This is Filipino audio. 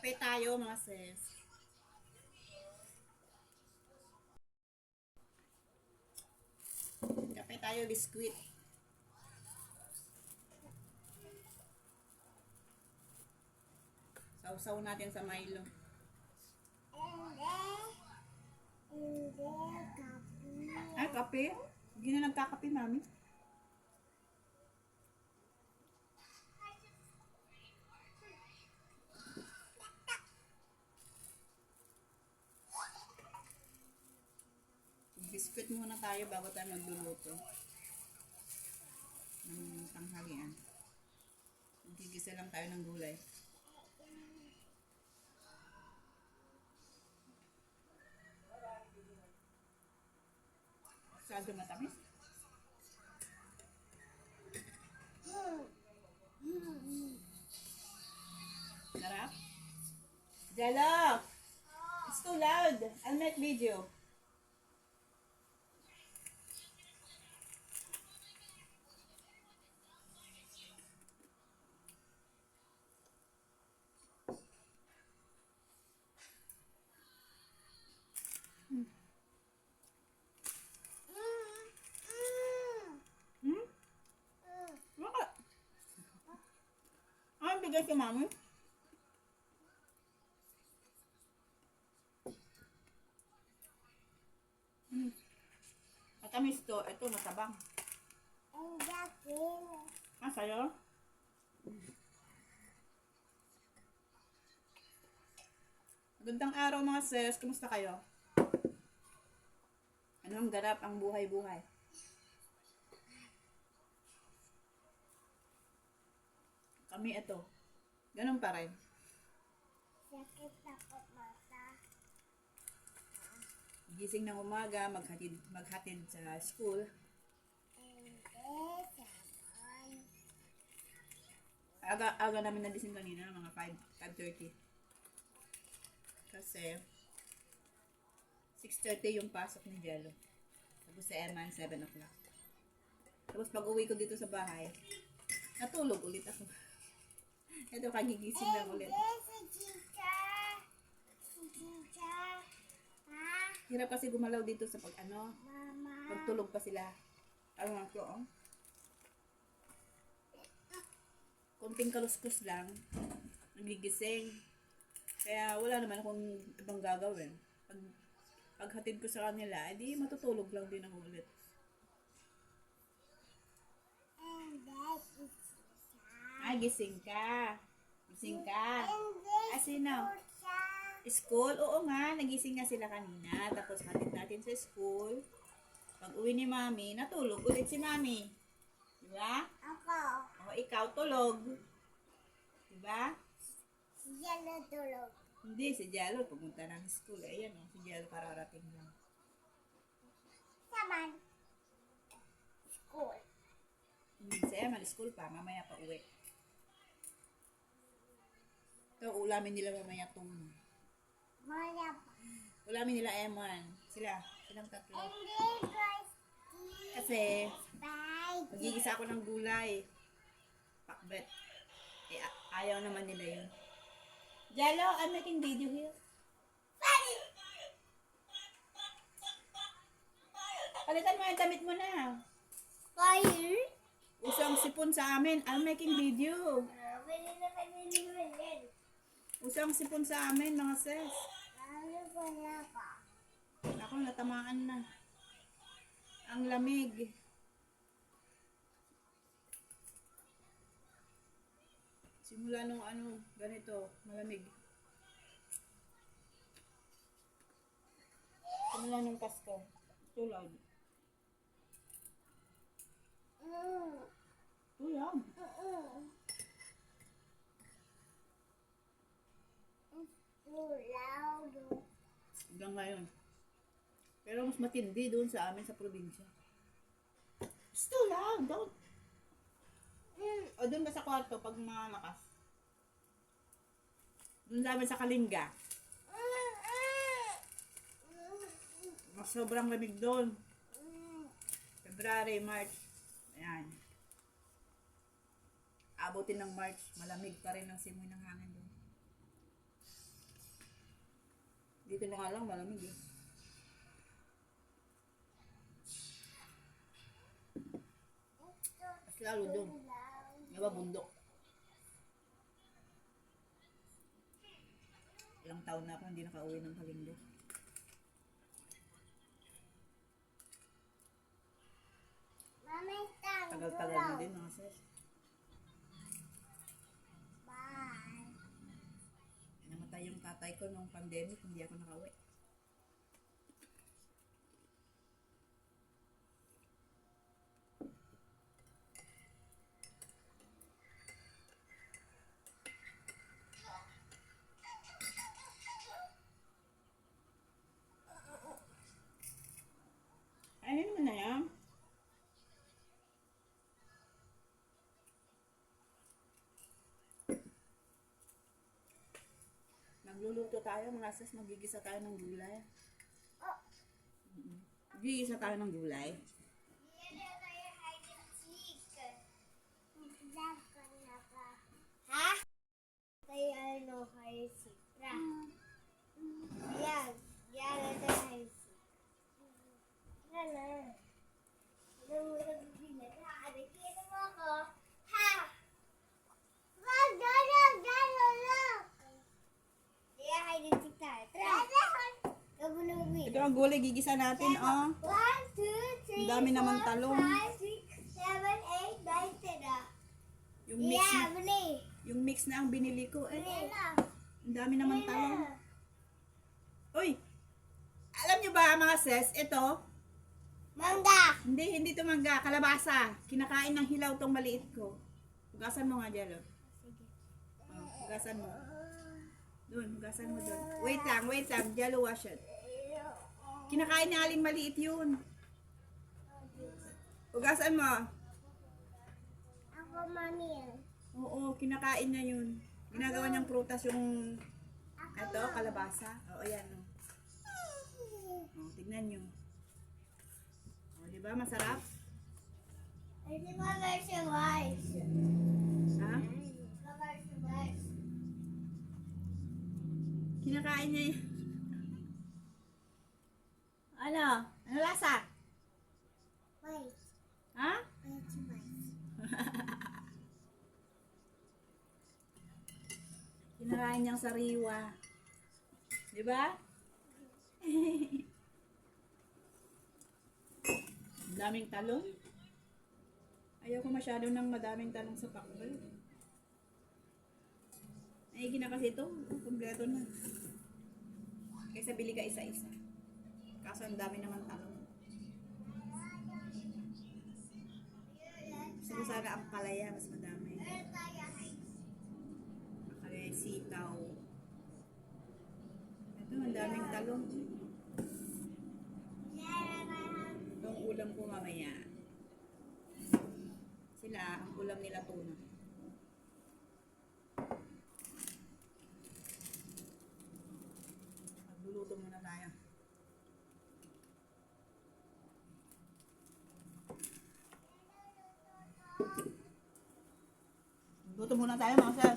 Kape tayo mga sis. Kape tayo, biskwit. Sausaw natin sa Milo. Ay, kape? Hindi na nagkakape, mami. Biscuit muna tayo bago tayo magluluto ng tanghalian. Gigisa lang tayo ng gulay. Masyado matamis. Sarap. Jello! It's too loud. I'll make video. Bakit? Ay, bigay si mami. Matamis to. Ito, matabang. Ah, sa'yo? Magandang araw mga sis. Kumusta kayo? Anong ganap ang buhay-buhay? Kami ito. Ganun pa rin. Sakit ako mata. Gising ng umaga, maghatid sa school. Hindi saman. Aga namin nagising kanina, mga 5:30. Kasi 6:30 yung pasok ni Jello. Tapos sa Eman, 7 o'clock. Tapos pag uwi ko dito sa bahay, natulog ulit ako. Ito, kagigising lang ulit. Si Chicha. Si Chicha. Ha? Hirap kasi gumalaw dito sa Mama. pagtulog pa sila. Ano nga ko, oh. Konting kaluskos lang, nagigising. Kaya wala naman akong ibang gagawin. Paghatid ko sa kanila, edi matutulog lang din ako ulit. And that is Chicha. Ay, gising ka. Gising ka. And this Ah, sino? Chicha. School? Oo nga, nagising nga sila kanina. Tapos hatid natin sa school. Pag uwi ni mami, natulog ulit si mami. Diba? Ako. O, ikaw tulog. Diba? Siya natulog. Hindi, si Jello pumunta ng school. Ayan o, si Jello kararating lang. Saman. School. Si Eman, school pa. Mamaya pa uwi. Ito, ulamin nila mamaya itong... Maya pa. Ulamin nila Eman. Silang tatlo. And this was Kasi, bye. magigisa ako ng gulay. Pakbet. Eh, ayaw naman nila yun. Jello, I'm making video here. Palitan mo yung damit mo na. Fire. Usang sipon sa amin. I'm making video. Usang sipon sa amin, mga sis. Ako, natamaan na. Ang lamig. Simula nung ganito, malamig. Simula nung Pasko. Too loud. Too loud. Hanggang ngayon. Pero mas matindi doon sa amin sa probinsya. It's too loud. Don't. O doon ka sa kwarto pag malakas. Doon sa amin sa Kalinga. Mas sobrang lamig doon. February, March. Ayan. Abutin ng March. Malamig pa rin ang simoy ng hangin doon. Dito na nga lang, malamig eh. Mas lalo doon. Diba bundok? Ilang taon na ako hindi nakauwi ng Kalindo. Mama, stand. Tagal-tagal na din mga sis. Bye. Namatay yung tatay ko nung pandemic, hindi ako nakauwi. Ano naman na yan? Nagluluto tayo, mga sis, magigisa tayo ng gulay. Magigisa tayo ng gulay. Ha? Tayo ano, kayo sipra. Yan. Yan ito kayo sipra. Yan na. Anong nagbibilan? Nakakita mo ako. Ha? Wag, gano'n, gano'n lang. Kaya kayo sipra. Tara. Gabulungin. Ito ang gulay, gigisa natin, oh. 1, 2, 3, Ang dami naman talong. 5, 6, 7, 8, 9, 10. Yung mix, Yeah, buli. yung mix na ang binili ko, eh. Buli na. Ang dami naman talong. Uy! Alam nyo ba, mga sis, ito, Mangga. hindi to mangga, kalabasa. Kinakain ng hilaw tong maliit ko. Hugasan mo nga dyan, oh. Oh, hugasan mo. Doon, hugasan mo doon. Wait lang, jalo wash it. Kinakain ni Aling maliit yun. Hugasan mo. Ako, mami. Oo, kinakain niya yun. Ginagawa niyang prutas yung, ito, kalabasa. Oo, yan, oh. Oh, tignan nyo. Oh, di ba masarap? Hindi ko versi wise. Ha? Versi wise. Kinakain niya yun. Ano? Ano lasa? Wise. Ha? Versi wise. Kinakain niyang sariwa. Di ba? Daming talong. Ayaw ko masyado ng madaming talong sa pakbal. Naigi na kasi ito. Kompleto na. Kaysa bili ka isa-isa. Kaso ang dami naman talong. Gusto ko sana ang palaya. Mas madami. Kaya sitaw. Ito, ang daming talong. Itong ulam ko mamaya. Sila, ang ulam nila tuna. Magluluto muna tayo. Luto muna tayo mga sir.